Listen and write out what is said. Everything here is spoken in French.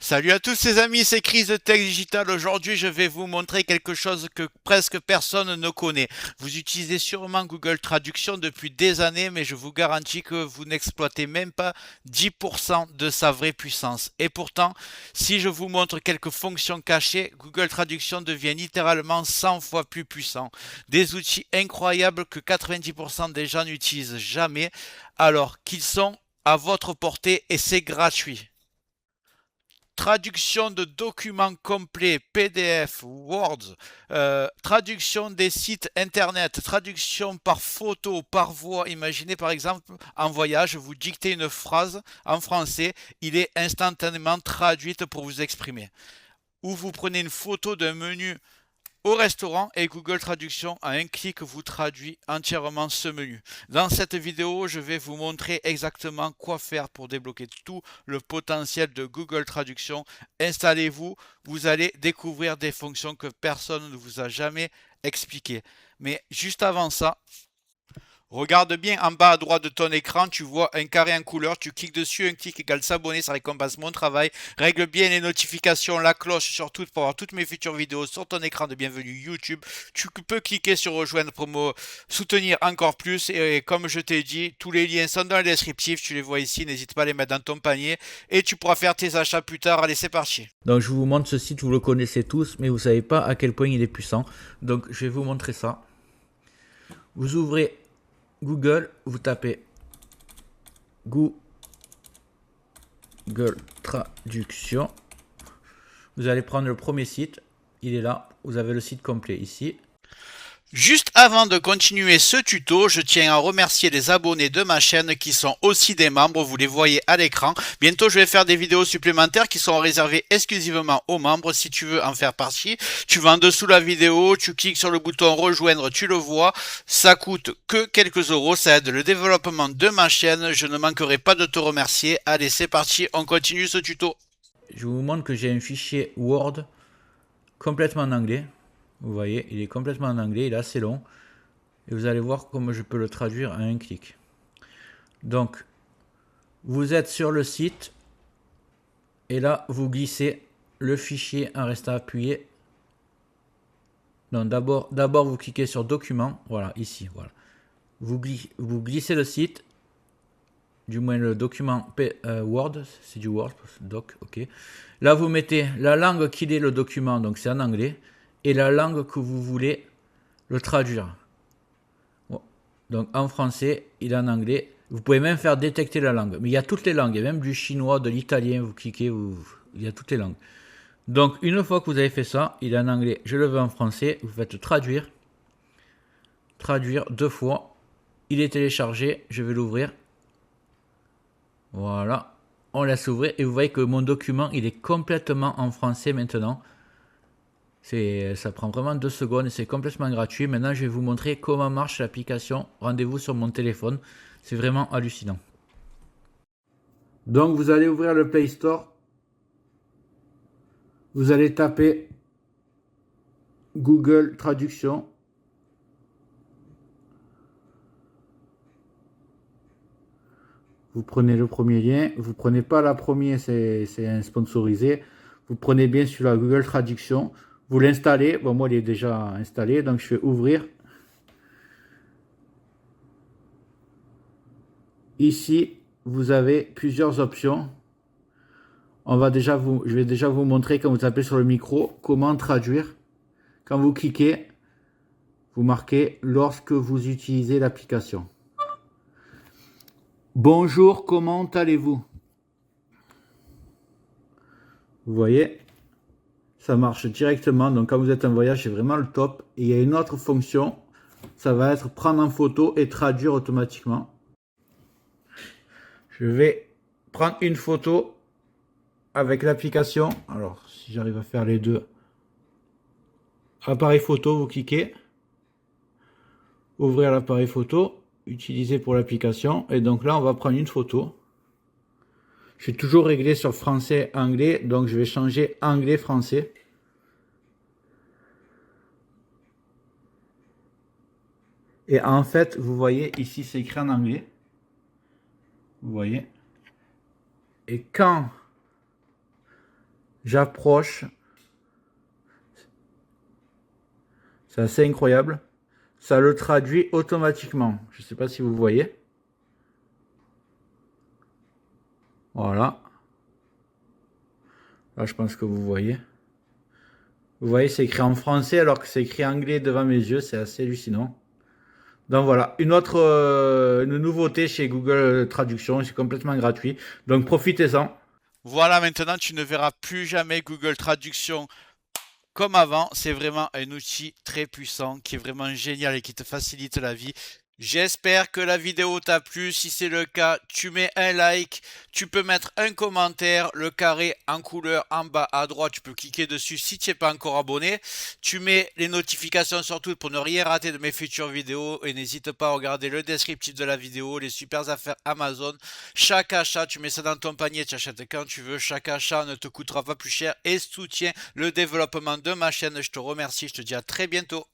Salut à tous les amis, c'est Chris de Tech Digital. Aujourd'hui, je vais vous montrer quelque chose que presque personne ne connaît. Vous utilisez sûrement Google Traduction depuis des années, mais je vous garantis que vous n'exploitez même pas 10% de sa vraie puissance. Et pourtant, si je vous montre quelques fonctions cachées, Google Traduction devient littéralement 100 fois plus puissant. Des outils incroyables que 90% des gens n'utilisent jamais, alors qu'ils sont à votre portée et c'est gratuit. Traduction de documents complets, PDF, Word, traduction des sites internet, traduction par photo, par voix. Imaginez par exemple en voyage, vous dictez une phrase en français, il est instantanément traduite pour vous exprimer. Ou vous prenez une photo d'un menu au restaurant et Google Traduction à un clic vous traduit entièrement ce menu. Dans cette vidéo, je vais vous montrer exactement quoi faire pour débloquer tout le potentiel de Google Traduction. Installez-vous, vous allez découvrir des fonctions que personne ne vous a jamais expliquées. Mais juste avant ça, regarde bien en bas à droite de ton écran, tu vois un carré en couleur, tu cliques dessus, un clic égale s'abonner, ça récompense mon travail. Règle bien les notifications, la cloche surtout pour avoir toutes mes futures vidéos sur ton écran de bienvenue YouTube. Tu peux cliquer sur rejoindre pour me soutenir encore plus. Et comme je t'ai dit, tous les liens sont dans le descriptif, tu les vois ici, n'hésite pas à les mettre dans ton panier et tu pourras faire tes achats plus tard. Allez, c'est parti. Donc je vous montre ce site, vous le connaissez tous, mais vous ne savez pas à quel point il est puissant. Donc je vais vous montrer ça. Vous ouvrez Google, vous tapez Google Traduction. Vous allez prendre le premier site, il est là. Vous avez le site complet ici. Juste avant de continuer ce tuto, je tiens à remercier les abonnés de ma chaîne qui sont aussi des membres, vous les voyez à l'écran. Bientôt, je vais faire des vidéos supplémentaires qui sont réservées exclusivement aux membres. Si tu veux en faire partie, tu vas en dessous de la vidéo, tu cliques sur le bouton rejoindre, tu le vois. Ça coûte que quelques euros, ça aide le développement de ma chaîne. Je ne manquerai pas de te remercier. Allez, c'est parti, on continue ce tuto. Je vous montre que j'ai un fichier Word complètement en anglais. Vous voyez, il est complètement en anglais, il est assez long. Et vous allez voir comment je peux le traduire à un clic. Donc, vous êtes sur le site. Et là, vous glissez le fichier en restant appuyé. Non, d'abord vous cliquez sur document. Voilà, ici, voilà. Vous glissez le site. Du moins le document Word. C'est du Word, doc, ok. Là, vous mettez la langue qu'il est le document, donc c'est en anglais. Et la langue que vous voulez le traduire. Bon. Donc en français, il est en anglais. Vous pouvez même faire détecter la langue. Mais il y a toutes les langues. Il y a même du chinois, de l'italien. Vous cliquez, il y a toutes les langues. Donc une fois que vous avez fait ça, il est en anglais, je le veux en français, vous faites traduire, traduire deux fois, il est téléchargé, je vais l'ouvrir, voilà, on laisse ouvrir et vous voyez que mon document il est complètement en français maintenant, ça prend vraiment 2 secondes et c'est complètement gratuit. Maintenant je vais vous montrer comment marche l'application, rendez-vous sur mon téléphone, c'est vraiment hallucinant. Donc vous allez ouvrir le Play Store, vous allez taper Google Traduction. Vous prenez le premier lien, vous prenez pas la première, c'est un sponsorisé. Vous prenez bien celui-là, Google Traduction. Vous l'installez. Bon, moi, il est déjà installé, donc je vais ouvrir. Ici, vous avez plusieurs options. Je vais déjà vous montrer quand vous tapez sur le micro comment traduire. Quand vous cliquez, vous marquez lorsque vous utilisez l'application. Bonjour, comment allez-vous? Vous voyez, ça marche directement. Donc quand vous êtes en voyage, c'est vraiment le top. Et il y a une autre fonction, ça va être prendre en photo et traduire automatiquement. Je vais prendre une photo avec l'application. Alors, si j'arrive à faire les deux. Appareil photo, vous cliquez. Ouvrir l'appareil photo. Utiliser pour l'application. Et donc là, on va prendre une photo. Je suis toujours réglé sur français-anglais. Donc je vais changer anglais-français. Et en fait, vous voyez, ici, c'est écrit en anglais. Vous voyez. Et quand J'approche. C'est assez incroyable. Ça le traduit automatiquement. Je ne sais pas si vous voyez. Voilà. Là, je pense que vous voyez. Vous voyez, c'est écrit en français alors que c'est écrit en anglais devant mes yeux. C'est assez hallucinant. Donc voilà, une nouveauté chez Google Traduction. C'est complètement gratuit. Donc profitez-en. Voilà, maintenant tu ne verras plus jamais Google Traduction comme avant. C'est vraiment un outil très puissant qui est vraiment génial et qui te facilite la vie. J'espère que la vidéo t'a plu. Si c'est le cas, tu mets un like, tu peux mettre un commentaire, le carré en couleur en bas à droite, tu peux cliquer dessus si tu n'es pas encore abonné. Tu mets les notifications surtout pour ne rien rater de mes futures vidéos et n'hésite pas à regarder le descriptif de la vidéo, les super affaires Amazon. Chaque achat, tu mets ça dans ton panier, tu achètes quand tu veux. Chaque achat ne te coûtera pas plus cher et soutient le développement de ma chaîne. Je te remercie, je te dis à très bientôt.